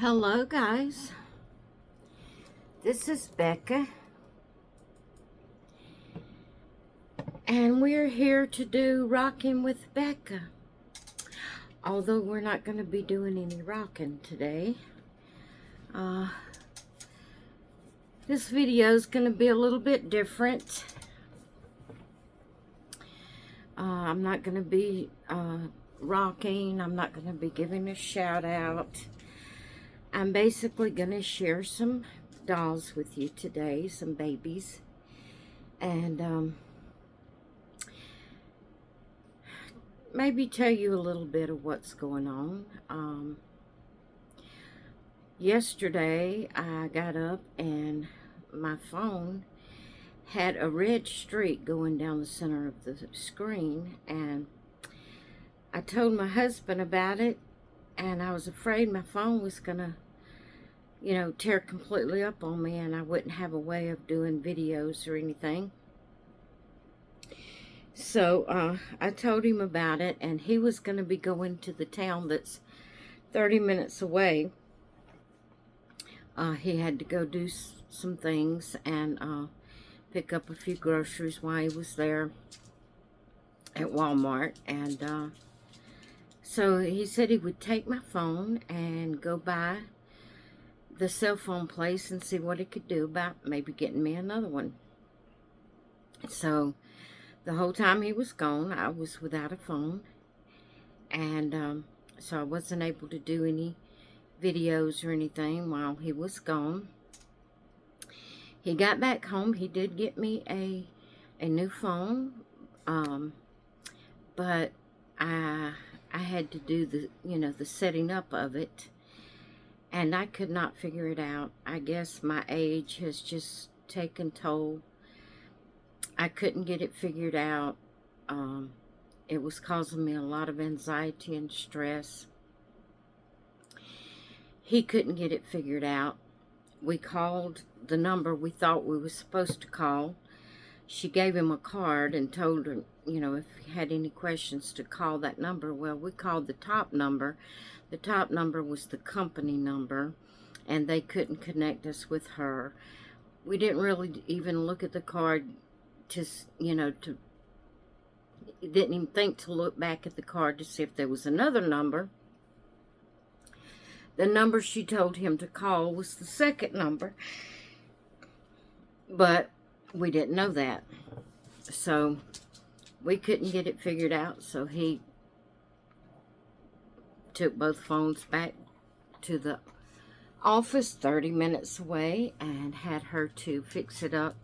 Hello guys, this is Becca and we're here to do Rocking with Becca. Although we're not going to be doing any rocking today. This video is going to be a little bit different. I'm not going to be rocking. I'm not going to be giving a shout out. I'm basically going to share some dolls with you today, some babies, and maybe tell you a little bit of what's going on. Yesterday I got up and my phone had a red streak going down the center of the screen, and I told my husband about it, and I was afraid my phone was gonna tear completely up on me and I wouldn't have a way of doing videos or anything. So I told him about it, and he was going to be going to the town that's 30 minutes away. He had to go do some things and pick up a few groceries while he was there at Walmart. And so he said he would take my phone and go by the cell phone place and see what he could do about maybe getting me another one. So the whole time he was gone, I was without a phone, and so I wasn't able to do any videos or anything while he was gone. He got back home. He did get me a new phone, but I had to do the setting up of it, and I could not figure it out. I guess my age has just taken toll. I couldn't get it figured out. It was causing me a lot of anxiety and stress. He couldn't get it figured out. We called the number we thought we were supposed to call. She gave him a card and told him, if he had any questions to call that number. Well, we called the top number. The top number was the company number, and they couldn't connect us with her. We didn't really even look at the card didn't even think to look back at the card to see if there was another number. The number she told him to call was the second number, but we didn't know that. So we couldn't get it figured out, so he took both phones back to the office 30 minutes away and had her to fix it up,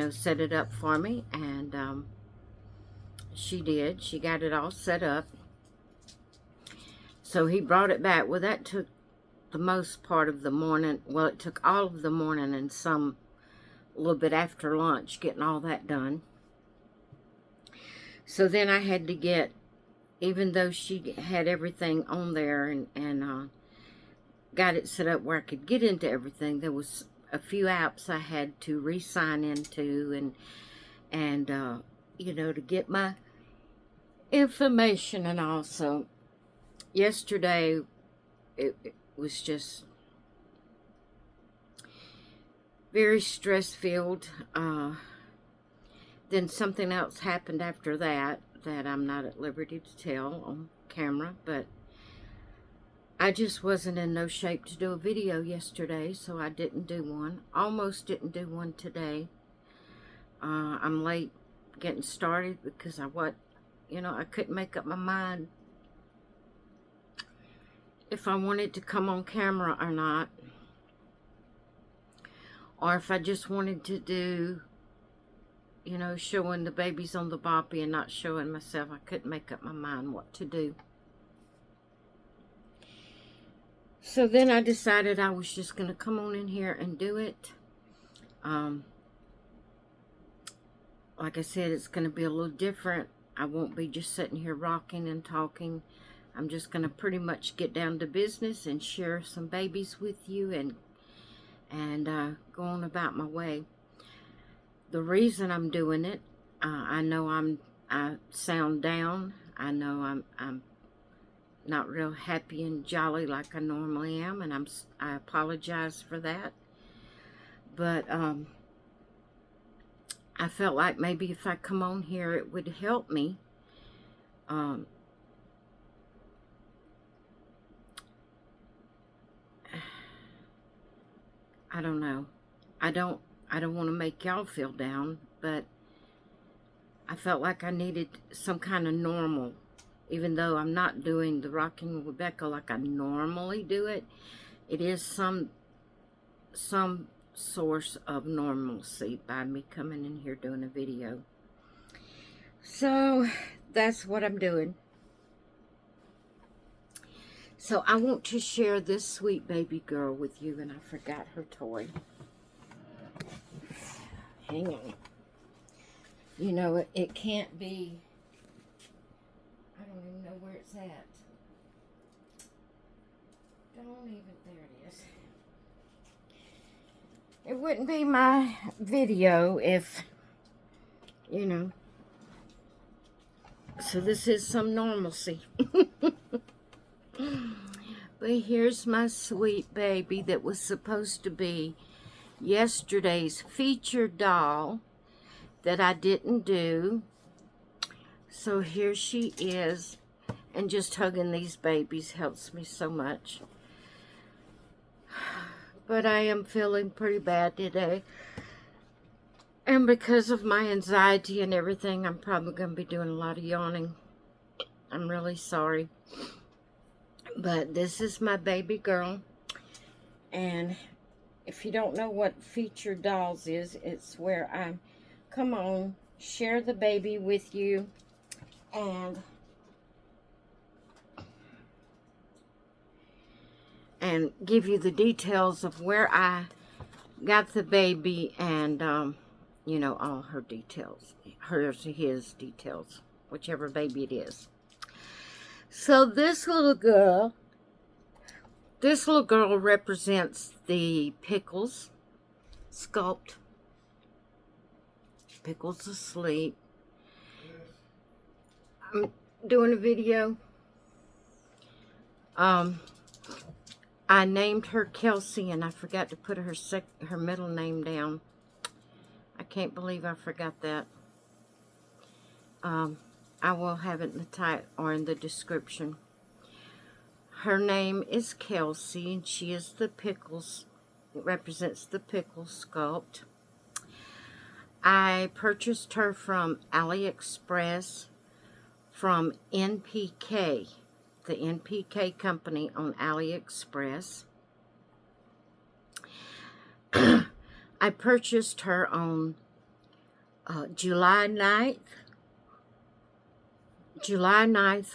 set it up for me, and she did. She got it all set up. So he brought it back. Well, that took the most part of the morning. Well, it took all of the morning and a little bit after lunch getting all that done. So then I had to get, even though she had everything on there and got it set up where I could get into everything, there was a few apps I had to re-sign into and to get my information. And also yesterday it was just very stress-filled. Then something else happened after that I'm not at liberty to tell on camera, but I just wasn't in no shape to do a video yesterday, so I didn't do one. Almost didn't do one today. I'm late getting started because I couldn't make up my mind if I wanted to come on camera or not, or if I just wanted to do showing the babies on the boppy and not showing myself. I couldn't make up my mind what to do. So then I decided I was just going to come on in here and do it. Like I said, it's going to be a little different. I won't be just sitting here rocking and talking. I'm just going to pretty much get down to business and share some babies with you and go on about my way. The reason I'm doing it, I know I sound down. I know I'm not real happy and jolly like I normally am, and I apologize for that. But I felt like maybe if I come on here, it would help me. I don't know. I don't want to make y'all feel down, but I felt like I needed some kind of normal. Even though I'm not doing the Rocking with Becca like I normally do it, it is some source of normalcy by me coming in here doing a video. So that's what I'm doing. So I want to share this sweet baby girl with you, and I forgot her toy. Hang on. You know, it can't be, I don't even know where it's at. Don't even, there it is. It wouldn't be my video if, you know. So this is some normalcy. But here's my sweet baby that was supposed to be yesterday's featured doll that I didn't do. So here she is, and just hugging these babies helps me so much. But I am feeling pretty bad today, and because of my anxiety and everything, I'm probably going to be doing a lot of yawning. I'm really sorry. But this is my baby girl, and if you don't know what featured dolls is, it's where I come on, share the baby with you, and give you the details of where I got the baby, and you know, all her details, his details, whichever baby it is. So this little girl represents the Pickles sculpt. Pickles asleep. I'm doing a video. I named her Kelsey, and I forgot to put her middle name down. I can't believe I forgot that. I will have it in the title or in the description. Her name is Kelsey, and she is the Pickles. It represents the Pickles sculpt. I purchased her from AliExpress from NPK, the NPK company on AliExpress. I purchased her on July 9th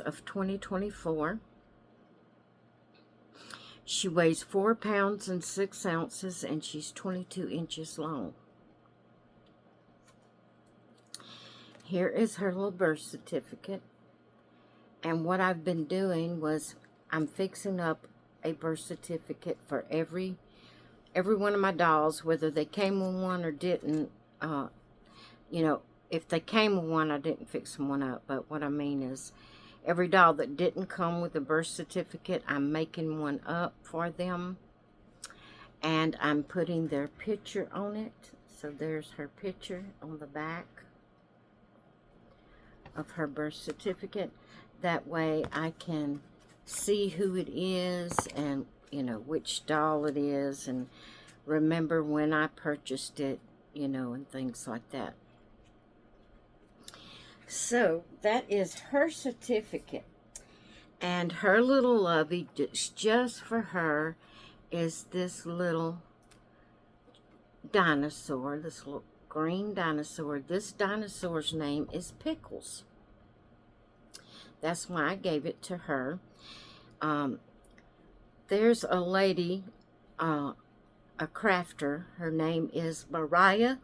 of 2024. She weighs 4 pounds and 6 ounces, and she's 22 inches long. Here is her little birth certificate. And what I've been doing was I'm fixing up a birth certificate for every one of my dolls, whether they came with one or didn't. You know, if they came with one, I didn't fix them one up. But what I mean is, every doll that didn't come with a birth certificate, I'm making one up for them. And I'm putting their picture on it. So there's her picture on the back of her birth certificate. That way I can see who it is and, you know, which doll it is, and remember when I purchased it, you know, and things like that. So that is her certificate. And her little lovey, just for her, is this little dinosaur, this little green dinosaur. This dinosaur's name is Pickles. That's why I gave it to her. There's a lady, a crafter. Her name is Mariah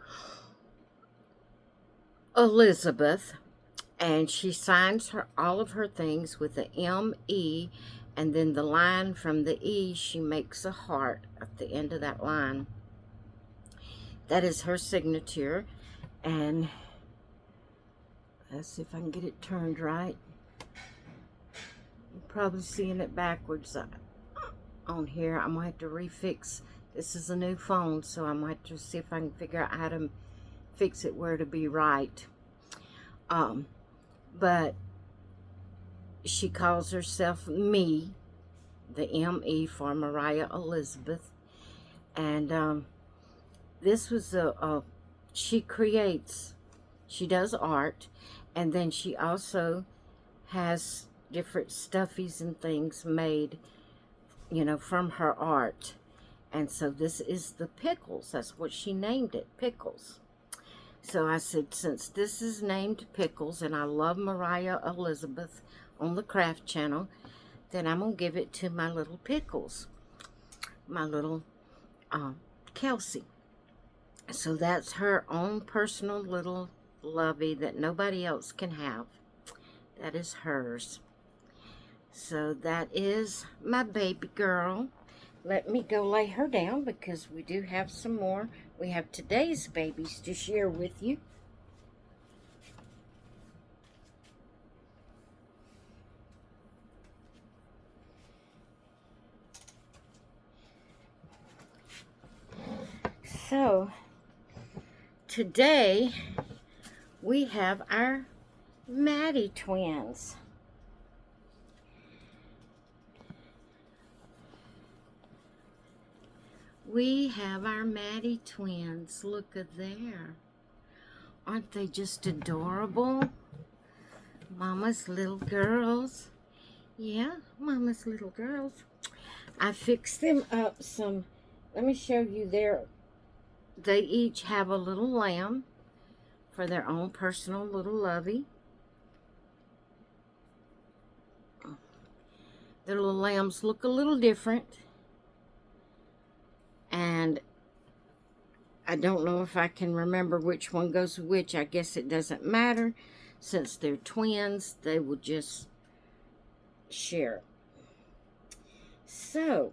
Elizabeth, and she signs all of her things with the M-E, and then the line from the E, she makes a heart at the end of that line. That is her signature, and let's see if I can get it turned right. You're probably seeing it backwards on here. I'm going to have to refix. This is a new phone, so I'm going to have to see if I can figure out how to fix it where to be right. But she calls herself Me, the M-E for Mariah Elizabeth. And this was she does art, and then she also has different stuffies and things made, you know, from her art. And so this is the Pickles. That's what she named it, Pickles. So I said, since this is named Pickles, and I love Mariah Elizabeth on the Craft Channel, then I'm going to give it to my little Pickles, my little Kelsey. So that's her own personal little lovey that nobody else can have. That is hers. So that is my baby girl. Let me go lay her down because we do have some more. We have today's babies to share with you. So, today we have our Maddie twins. We have our Maddie twins. Look at there. Aren't they just adorable? Mama's little girls. Yeah, Mama's little girls. I fixed them up some. Let me show you they each have a little lamb for their own personal little lovey. Their little lambs look a little different. And I don't know if I can remember which one goes with which. I guess it doesn't matter. Since they're twins, they will just share. So,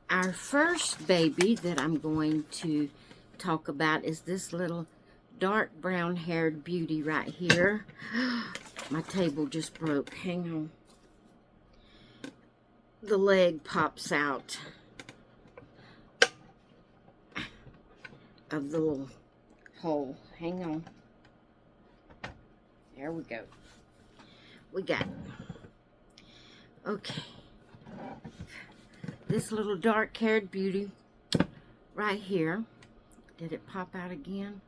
our first baby that I'm going to talk about is this little dark brown haired beauty right here. My table just broke. Hang on. The leg pops out of the little hole. Hang on. There we go. We got it. Okay. This little dark-haired beauty right here. Did it pop out again?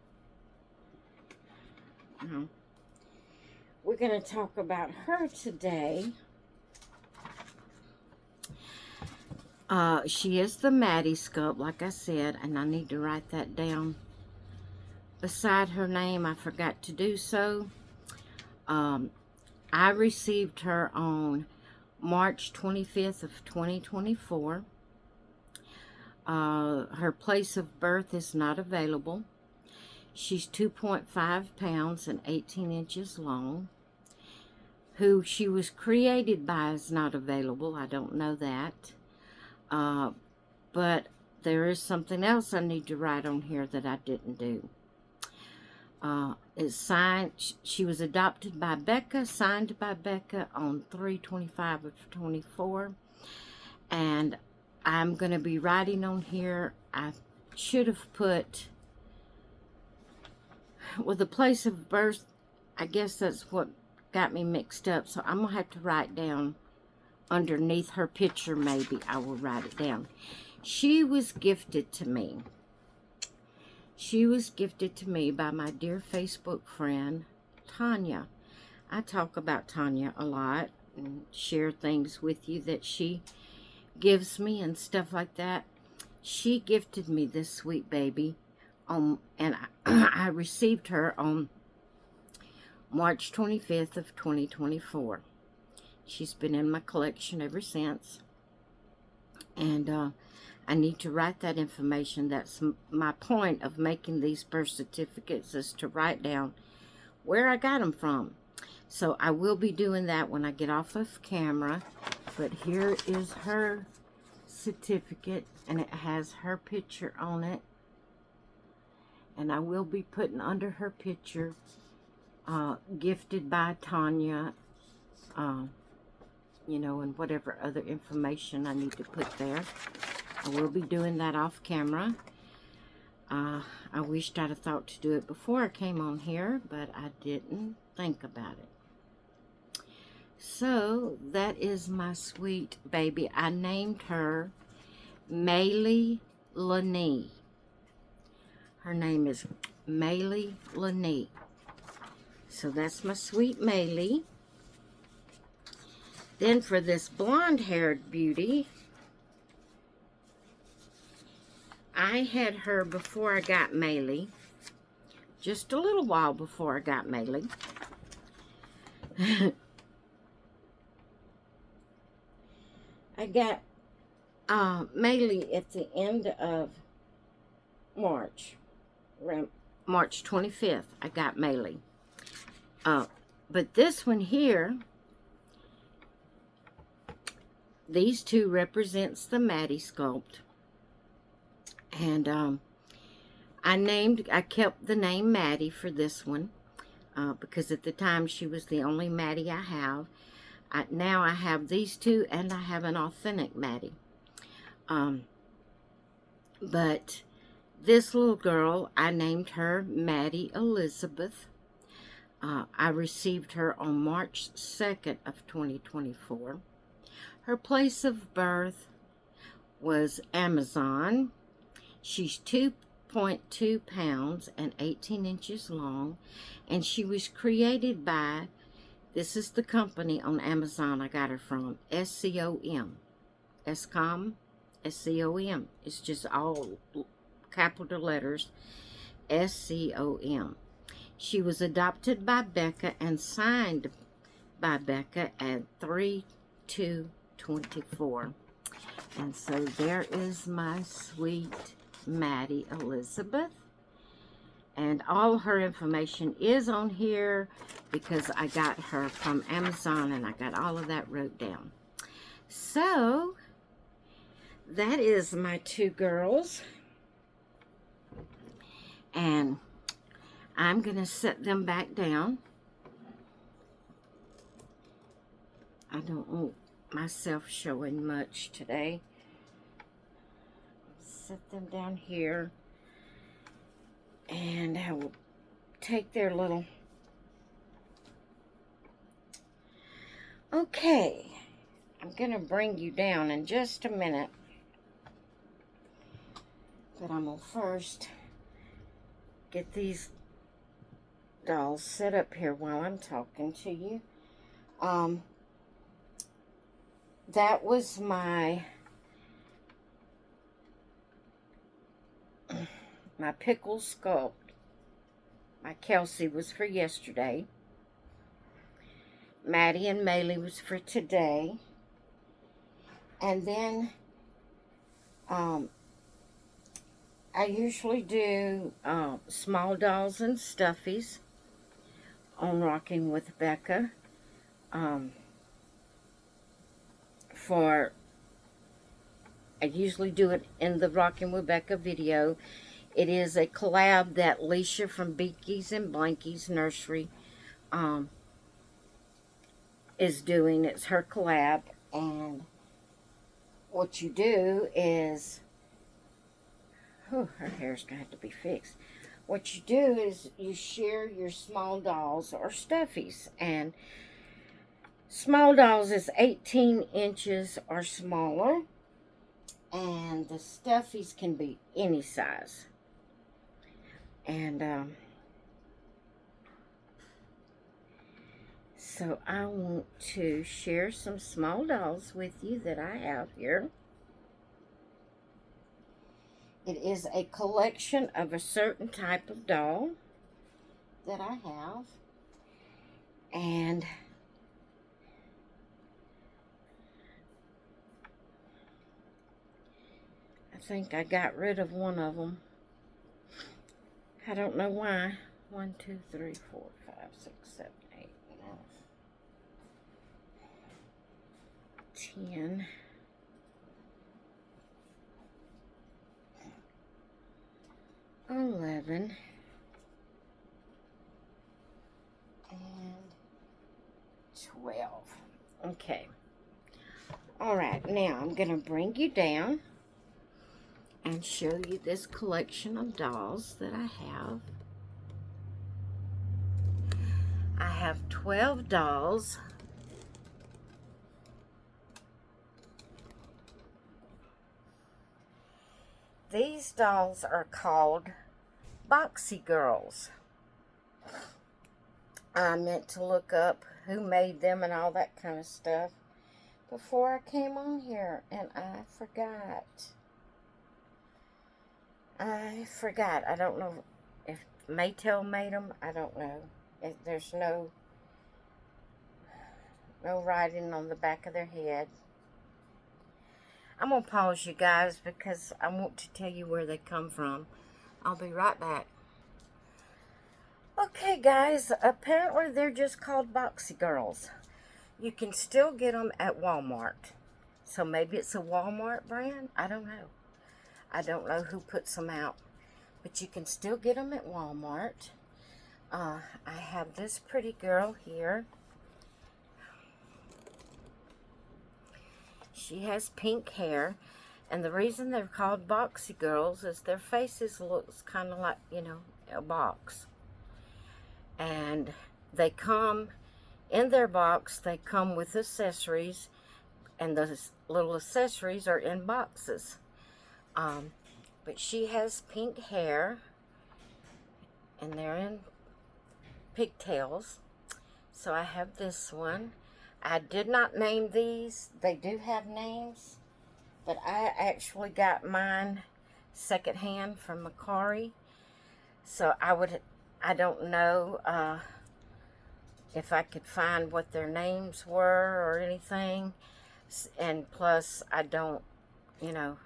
No. We're going to talk about her today. She is the Maddie sculpt, like I said, and I need to write that down beside her name. I forgot to do so. I received her on March 25th of 2024. Her place of birth is not available. She's 2.5 pounds and 18 inches long. Who she was created by is not available. I don't know that. But there is something else I need to write on here that I didn't do. It's signed. She was adopted by Becca, signed by Becca on 3/25 of 24. And I'm going to be writing on here. I should have put, well, the place of birth, I guess that's what got me mixed up. So I'm going to have to write down underneath her picture, maybe I will write it down. She was gifted to me. She was gifted to me by my dear Facebook friend, Tanya. I talk about Tanya a lot and share things with you that she gives me and stuff like that. She gifted me this sweet baby, and I received her on March 25th of 2024. She's been in my collection ever since. And I need to write that information. That's my point of making these birth certificates, is to write down where I got them from. So I will be doing that when I get off of camera. But here is her certificate, and it has her picture on it. And I will be putting under her picture, gifted by Tanya, you know, and whatever other information I need to put there. I will be doing that off camera. I wished I'd have thought to do it before I came on here, but I didn't think about it. So, that is my sweet baby. I named her Maylee Lanie. Her name is Maylee Lanie. So that's my sweet Maylee. Then for this blonde-haired beauty, I had her before I got Maylee. Just a little while before I got Maylee. I got Maylee at the end of March. Around March 25th, I got Maylee. But this one here, these two represents the Maddie sculpt. And I kept the name Maddie for this one. Because at the time she was the only Maddie I have. Now I have these two, and I have an authentic Maddie. But this little girl, I named her Maddie Elizabeth. I received her on March 2nd of 2024. Her place of birth was Amazon. She's 2.2 pounds and 18 inches long, and she was created by, this is the company on Amazon I got her from, SCOM. SCOM? SCOM. It's just all capital letters, SCOM. She was adopted by Becca and signed by Becca at 3/2/24. And so there is my sweet Maddie Elizabeth. And all her information is on here because I got her from Amazon and I got all of that wrote down. So, that is my two girls. And I'm going to set them back down. I don't want myself showing much today. Set them down here. And I will take their little... Okay. I'm going to bring you down in just a minute. But I'm going to first get these dolls set up here while I'm talking to you. That was my pickle sculpt. My Kelsey was for yesterday. Maddie and Maylee was for today. And then I usually do small dolls and stuffies on Rocking with Becca. I usually do it in the Rocking with Becca video. It is a collab that Leisha from Beaky's and Blanky's Nursery is doing. It's her collab, and what you do is, her hair's going to have to be fixed. What you do is you share your small dolls or stuffies, and small dolls is 18 inches or smaller, and the stuffies can be any size. And so I want to share some small dolls with you that I have here. It is a collection of a certain type of doll that I have. And I think I got rid of one of them. I don't know why. 1, 2, 3, 4, 5, 6, 7, 8, 9, 10. 11 and 12. Okay. Alright, now I'm going to bring you down and show you this collection of dolls that I have. I have 12 dolls. These dolls are called Boxy Girls. I meant to look up who made them and all that kind of stuff before I came on here, and I forgot. I don't know if Maytel made them. I don't know. There's no writing on the back of their head. I'm going to pause you guys because I want to tell you where they come from. I'll be right back. Okay, guys, apparently they're just called Boxy Girls. You can still get them at Walmart. So maybe it's a Walmart brand? I don't know. I don't know who puts them out. But you can still get them at Walmart. I have this pretty girl here. She has pink hair. And the reason they're called Boxy Girls is their faces looks kind of like, you know, a box. And they come, in their box, they come with accessories. And those little accessories are in boxes. But she has pink hair. And they're in pigtails. So I have this one. I did not name these. They do have names. But I actually got mine secondhand from Macari. So I don't know if I could find what their names were or anything. And plus, I don't, you know,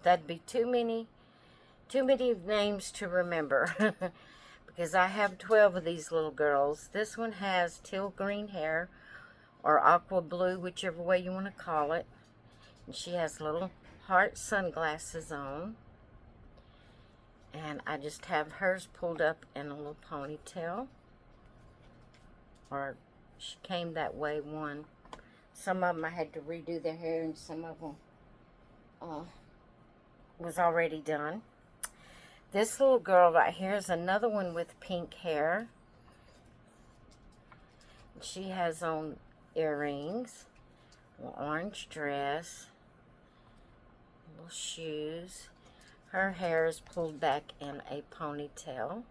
that'd be too many names to remember. Because I have 12 of these little girls. This one has teal green hair or aqua blue, whichever way you want to call it. And she has little heart sunglasses on. And I just have hers pulled up in a little ponytail. Or she came that way one. Some of them I had to redo their hair, and some of them was already done. This little girl right here is another one with pink hair. She has on earrings, an orange dress, little shoes. Her hair is pulled back in a ponytail.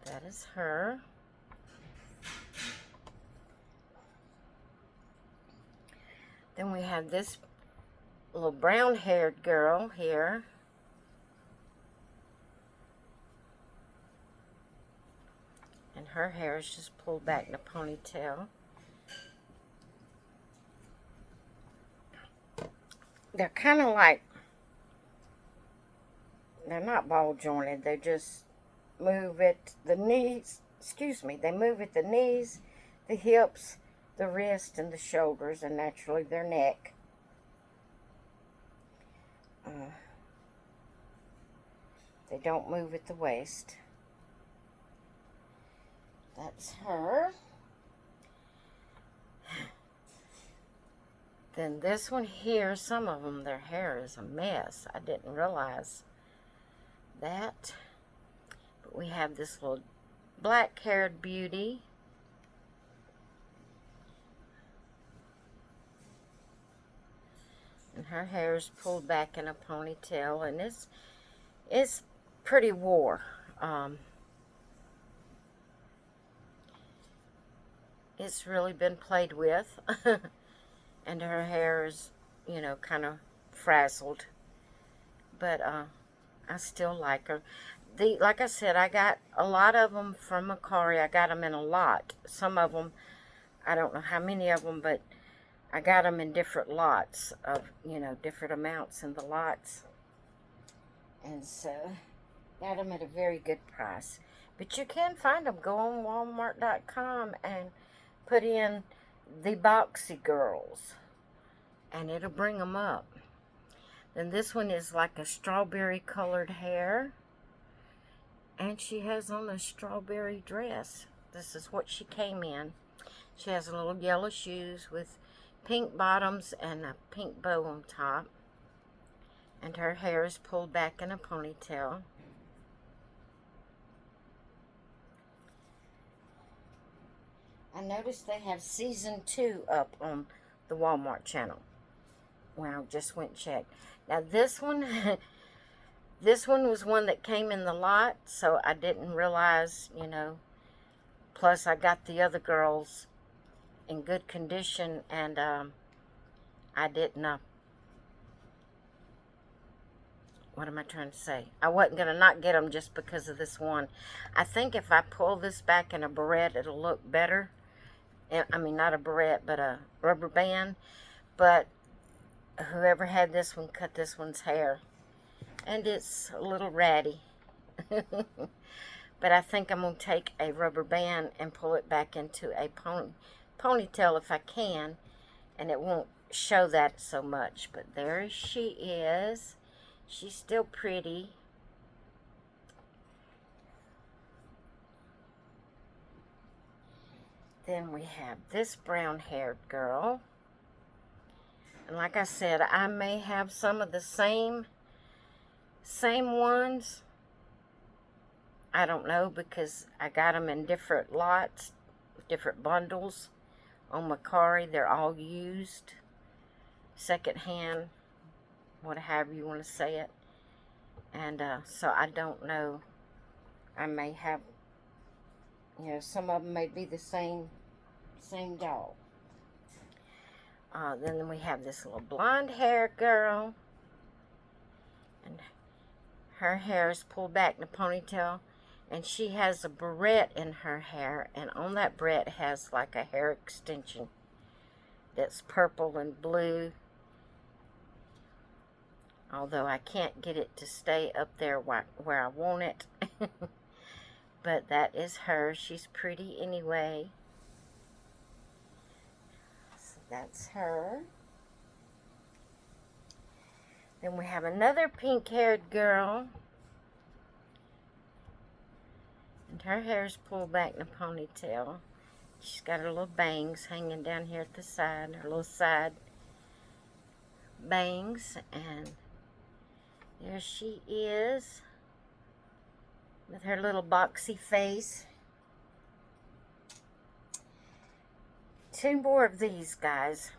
That is her. Then we have this little brown-haired girl here. And her hair is just pulled back in a ponytail. They're kind of like, they're not ball jointed, they just move at the knees, they move at the knees, the hips, the wrist, and the shoulders, and naturally their neck. They don't move at the waist. That's her. Then this one here, some of them, their hair is a mess. I didn't realize that. But we have this little black-haired beauty. And her hair is pulled back in a ponytail. And it's pretty wore. It's really been played with. And her hair is, you know, kind of frazzled. But I still like her. Like I said, I got a lot of them from Macari. I got them in a lot. Some of them, I don't know how many of them, but I got them in different lots of, you know, different amounts in the lots. And so, got them at a very good price. But you can find them. Go on Walmart.com and put in the Boxy Girls, and it'll bring them up. Then this one is like a strawberry colored hair, and she has on a strawberry dress. This is what she came in. She has little yellow shoes with pink bottoms and a pink bow on top. And her hair is pulled back in a ponytail. I noticed they have season 2 up on the Walmart channel. Well, just went and checked. Now this one, this one was one that came in the lot, so I didn't realize, you know. Plus, I got the other girls in good condition, and I didn't, what am I trying to say? I wasn't going to not get them just because of this one. I think if I pull this back in a barrette, it'll look better. I mean, not a barrette, but a rubber band. But whoever had this one cut this one's hair. And it's a little ratty. But I think I'm going to take a rubber band and pull it back into a ponytail if I can. And it won't show that so much. But there she is. She's still pretty. Then we have this brown-haired girl. And like I said, I may have some of the same ones. I don't know, because I got them in different lots, different bundles on Macari. They're all used, secondhand, whatever you want to say it. And so I don't know. I may have, you know, some of them may be the same dog. Then we have this little blonde hair girl. And her hair is pulled back in a ponytail. And she has a barrette in her hair. And on that barrette has like a hair extension that's purple and blue. Although I can't get it to stay up there where I want it. But that is her. She's pretty anyway. So that's her. Then we have another pink-haired girl. And her hair is pulled back in a ponytail. She's got her little bangs hanging down here at the side. Her little side bangs. And there she is. With her little boxy face. 2 more of these guys.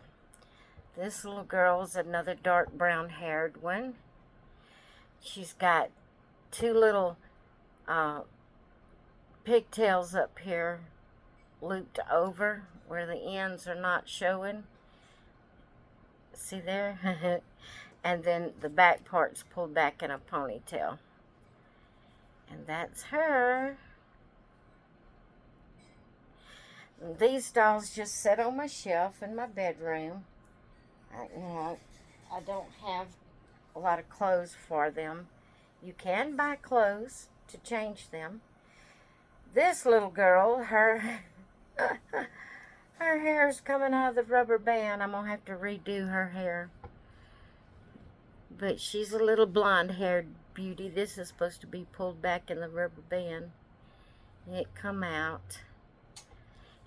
This little girl's another dark brown haired one. She's got 2 little pigtails up here looped over where the ends are not showing. See there? And then the back part's pulled back in a ponytail. And that's her. And these dolls just sit on my shelf in my bedroom. I don't have a lot of clothes for them. You can buy clothes to change them. This little girl, her hair's coming out of the rubber band. I'm going to have to redo her hair. But she's a little blonde-haired beauty. This is supposed to be pulled back in the rubber band. It come out.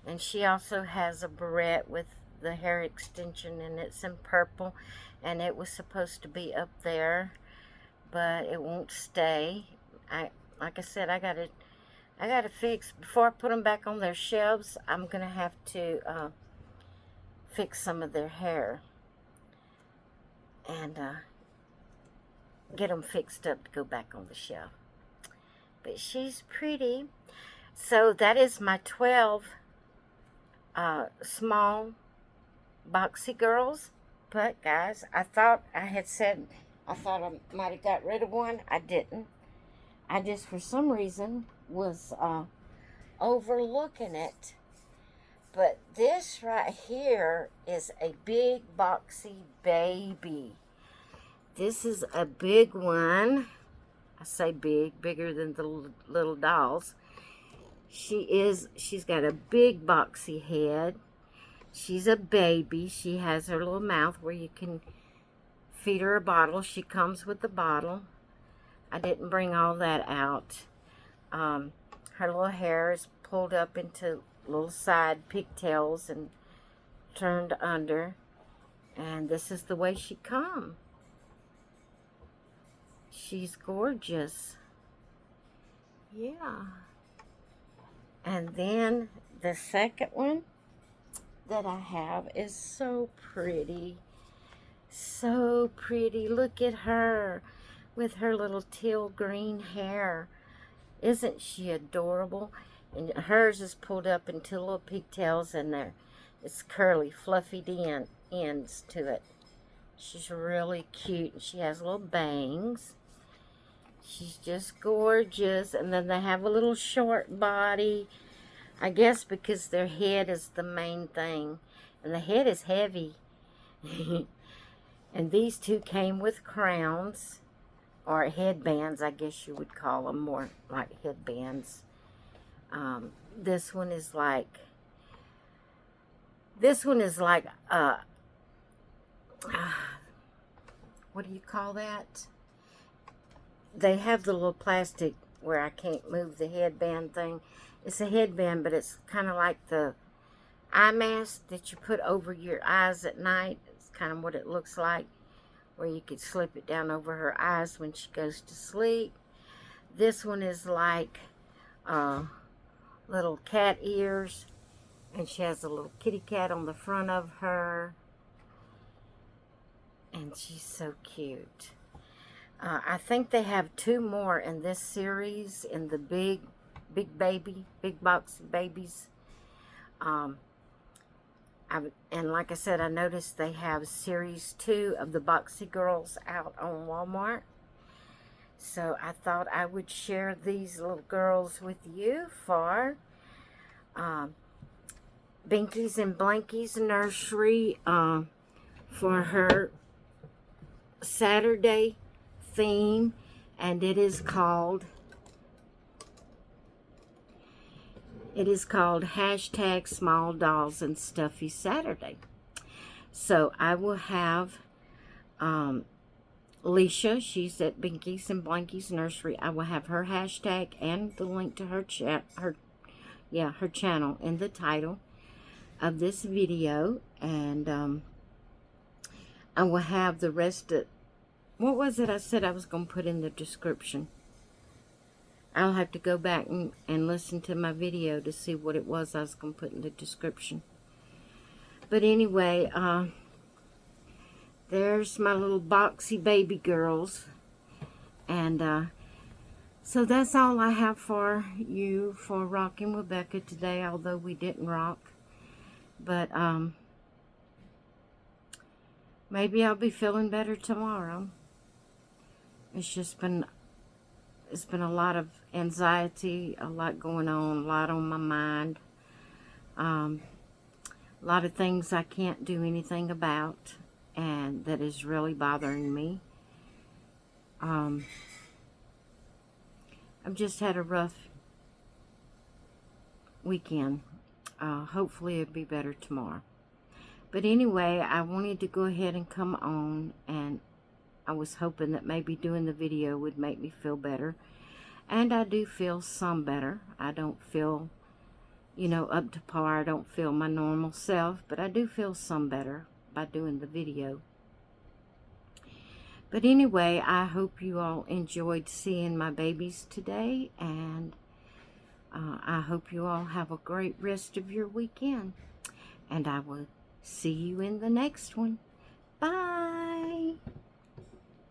And she also has a barrette with the hair extension, and it's in purple. And it was supposed to be up there, but it won't stay. Like I said, I gotta fix, before I put them back on their shelves, I'm gonna have to fix some of their hair and get them fixed up to go back on the shelf. But she's pretty. So that is my 12 small boxy girls. But guys, I thought I might have got rid of one. I didn't. I just, for some reason, was overlooking it. But this right here is a big boxy baby. This is a big one. I say big, bigger than the little dolls. She's got a big boxy head. She's a baby. She has her little mouth where you can feed her a bottle. She comes with the bottle. I didn't bring all that out. Her little hair is pulled up into little side pigtails and turned under. And this is the way she come. She's gorgeous. Yeah. And then the second one that I have is so pretty. So pretty. Look at her with her little teal green hair. Isn't she adorable? And hers is pulled up into little pigtails, and it's curly, fluffy ends to it. She's really cute. And she has little bangs. She's just gorgeous. And then they have a little short body. I guess because their head is the main thing. And the head is heavy. And these two came with crowns. Or headbands, I guess you would call them. More like headbands. This one is like... what do you call that? They have the little plastic where I can't move the headband thing. It's a headband, but it's kind of like the eye mask that you put over your eyes at night. It's kind of what it looks like, where you could slip it down over her eyes when she goes to sleep. This one is like little cat ears, and she has a little kitty cat on the front of her, and she's so cute. I think they have two more in this series, in the big box babies. And like I said, I noticed they have series 2 of the Boxy Girls out on Walmart. So I thought I would share these little girls with you for Binkies and Blankies Nursery for her Saturday theme, and it is called hashtag Small Dolls and Stuffy Saturday. So I will have Leisha, she's at Binkies and Blankies Nursery. I will have her hashtag and the link to her channel in the title of this video, and I will have the rest of, what was it I said I was going to put in the description? I'll have to go back and listen to my video to see what it was I was going to put in the description. But anyway, there's my little boxy baby girls. And so that's all I have for you for Rocking with Becca today, although we didn't rock. But maybe I'll be feeling better tomorrow. It's been a lot of anxiety, a lot going on, a lot on my mind. A lot of things I can't do anything about, and that is really bothering me. I've just had a rough weekend. Hopefully it'll be better tomorrow. But anyway, I wanted to go ahead and come on, and I was hoping that maybe doing the video would make me feel better. And I do feel some better. I don't feel, up to par. I don't feel my normal self, but I do feel some better by doing the video. But anyway, I hope you all enjoyed seeing my babies today, and I hope you all have a great rest of your weekend. And I will see you in the next one. Bye.